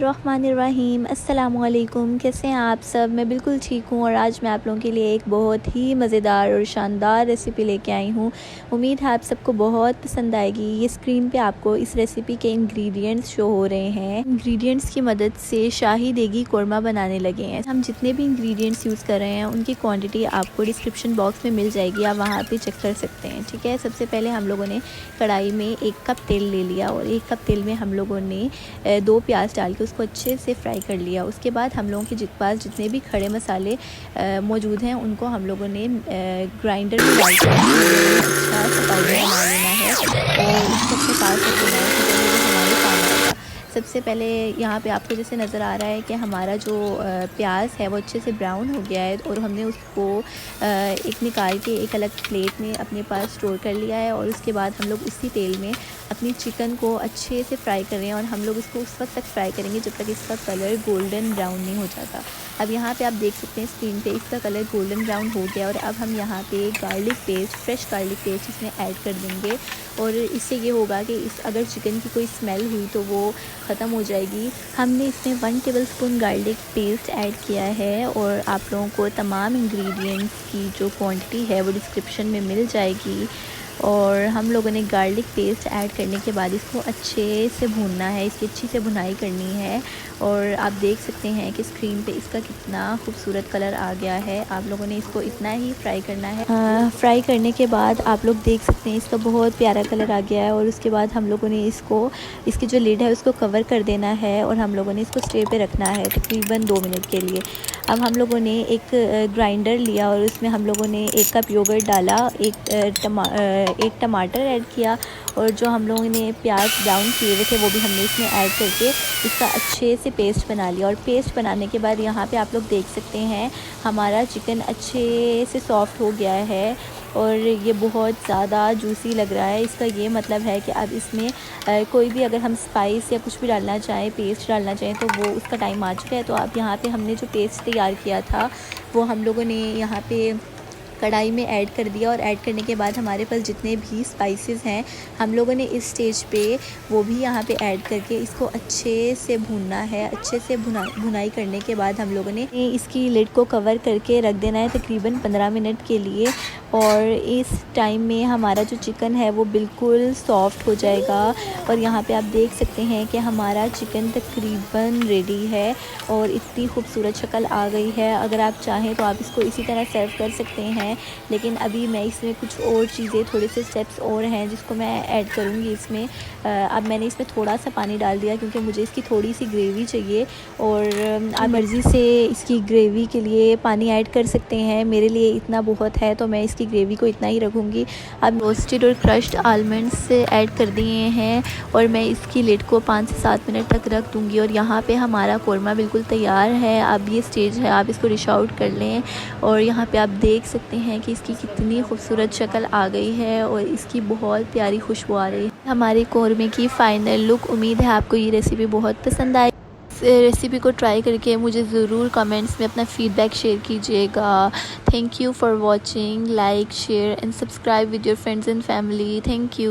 बिस्मिल्लाहिर्रहमानिर्रहीम। अस्सलामुअलैकुम। कैसे हैं आप सब? मैं बिल्कुल ठीक हूँ और आज मैं आप लोगों के लिए एक बहुत ही मज़ेदार और शानदार रेसिपी लेके आई हूँ। उम्मीद है आप सबको बहुत पसंद आएगी। ये स्क्रीन पे आपको इस रेसिपी के इंग्रेडिएंट्स शो हो रहे हैं। इंग्रेडिएंट्स की मदद से शाही देगी कोरमा बनाने लगे हैं। हम जितने भी इंग्रेडिएंट्स यूज़ कर रहे हैं उनकी क्वान्टिटी आपको डिस्क्रिप्शन बॉक्स में मिल जाएगी, आप वहाँ पर चेक कर सकते हैं। ठीक है, सबसे पहले हम लोगों ने कढ़ाई में 1 कप तेल ले लिया और 1 कप तेल में हम लोगों ने 2 प्याज डाल के उसको अच्छे से फ्राई कर लिया। उसके बाद हम लोगों के पास जितने भी खड़े मसाले मौजूद हैं उनको हम लोगों ने ग्राइंडर में डाल के अच्छा सा पाउडर बना लेना है और इसको अपने पास रखना है कि जब ये हमारे काम आएगा। सबसे पहले यहाँ पे आपको जैसे नज़र आ रहा है कि हमारा जो प्याज है वो अच्छे से ब्राउन हो गया है और हमने उसको एक निकाल के एक अलग प्लेट में अपने पास स्टोर कर लिया है। और उसके बाद हम लोग उसी तेल में अपनी चिकन को अच्छे से फ्राई कर रहे हैं और हम लोग इसको उस वक्त तक फ्राई करेंगे जब तक इसका कलर गोल्डन ब्राउन नहीं हो जाता। अब यहाँ पे आप देख सकते हैं स्क्रीन पे इसका कलर गोल्डन ब्राउन हो गया और अब हम यहाँ पे garlic paste, fresh garlic paste इसमें ऐड कर देंगे और इससे ये होगा कि अगर चिकन की कोई स्मेल हुई तो वो ख़त्म हो जाएगी। हमने इसमें 1 टेबलस्पून गार्लिक पेस्ट ऐड किया है और आप लोगों को तमाम इंग्रेडिएंट्स की जो क्वांटिटी है वो डिस्क्रिप्शन में मिल जाएगी। और हम लोगों ने गार्लिक पेस्ट ऐड करने के बाद इसको अच्छे से भूनना है, इसकी अच्छी से भुनाई करनी है। और आप देख सकते हैं कि स्क्रीन पे इसका कितना खूबसूरत कलर आ गया है। आप लोगों ने इसको इतना ही फ्राई करना है। फ्राई करने के बाद आप लोग देख सकते हैं इसका बहुत प्यारा कलर आ गया है और उसके बाद हम लोगों ने इसकी जो लिड है उसको कवर कर देना है और हम लोगों ने इसको स्टे पे रखना है तकरीबन 2 मिनट के लिए। अब हम लोगों ने एक ग्राइंडर लिया और उसमें हम लोगों ने 1 कप योगर्ट डाला, एक टमाटर ऐड किया और जो हम लोगों ने प्याज ब्राउन किए हुए थे वो भी हमने इसमें ऐड करके इसका अच्छे से पेस्ट बना लिया। और पेस्ट बनाने के बाद यहाँ पे आप लोग देख सकते हैं हमारा चिकन अच्छे से सॉफ़्ट हो गया है और ये बहुत ज़्यादा जूसी लग रहा है। इसका ये मतलब है कि अब इसमें कोई भी अगर हम स्पाइस या कुछ भी डालना चाहें, पेस्ट डालना चाहें तो वो उसका टाइम आ चुका है। तो अब यहाँ पे हमने जो पेस्ट तैयार किया था वो हम लोगों ने यहाँ पे कढ़ाई में ऐड कर दिया और ऐड करने के बाद हमारे पास जितने भी स्पाइसेस हैं हम लोगों ने इस स्टेज पे वो भी यहाँ पे ऐड करके इसको अच्छे से भूनना है। अच्छे से भुनाई करने के बाद हम लोगों ने इसकी लिड को कवर करके रख देना है तकरीबन 15 मिनट के लिए। और इस टाइम में हमारा जो चिकन है वो बिल्कुल सॉफ़्ट हो जाएगा और यहाँ पे आप देख सकते हैं कि हमारा चिकन तकरीबन रेडी है और इतनी खूबसूरत शक्ल आ गई है। अगर आप चाहें तो आप इसको इसी तरह सर्व कर सकते हैं, लेकिन अभी मैं इसमें कुछ और चीज़ें, थोड़े से स्टेप्स और हैं जिसको मैं ऐड करूँगी इसमें। अब मैंने इसमें थोड़ा सा पानी डाल दिया क्योंकि मुझे इसकी थोड़ी सी ग्रेवी चाहिए और आप मर्ज़ी से इसकी ग्रेवी के लिए पानी ऐड कर सकते हैं। मेरे लिए इतना बहुत है तो मैं इसकी ग्रेवी को इतना ही रखूँगी। अब रोस्टेड और क्रश्ड आलमंड्स से ऐड कर दिए हैं और मैं इसकी लिड को 5 से 7 मिनट तक रख दूँगी और यहाँ पे हमारा कोरमा बिल्कुल तैयार है। अब ये स्टेज है, आप इसको डिश आउट कर लें और यहाँ पे आप देख सकते हैं कि इसकी कितनी खूबसूरत शक्ल आ गई है और इसकी बहुत प्यारी खुशबू आ रही है। हमारे कोरमे की फ़ाइनल लुक। उम्मीद है आपको ये रेसिपी बहुत पसंद आई। रेसिपी को ट्राई करके मुझे ज़रूर कमेंट्स में अपना फ़ीडबैक शेयर कीजिएगा। Thank you for watching. Like, share and subscribe with your friends and family. Thank you.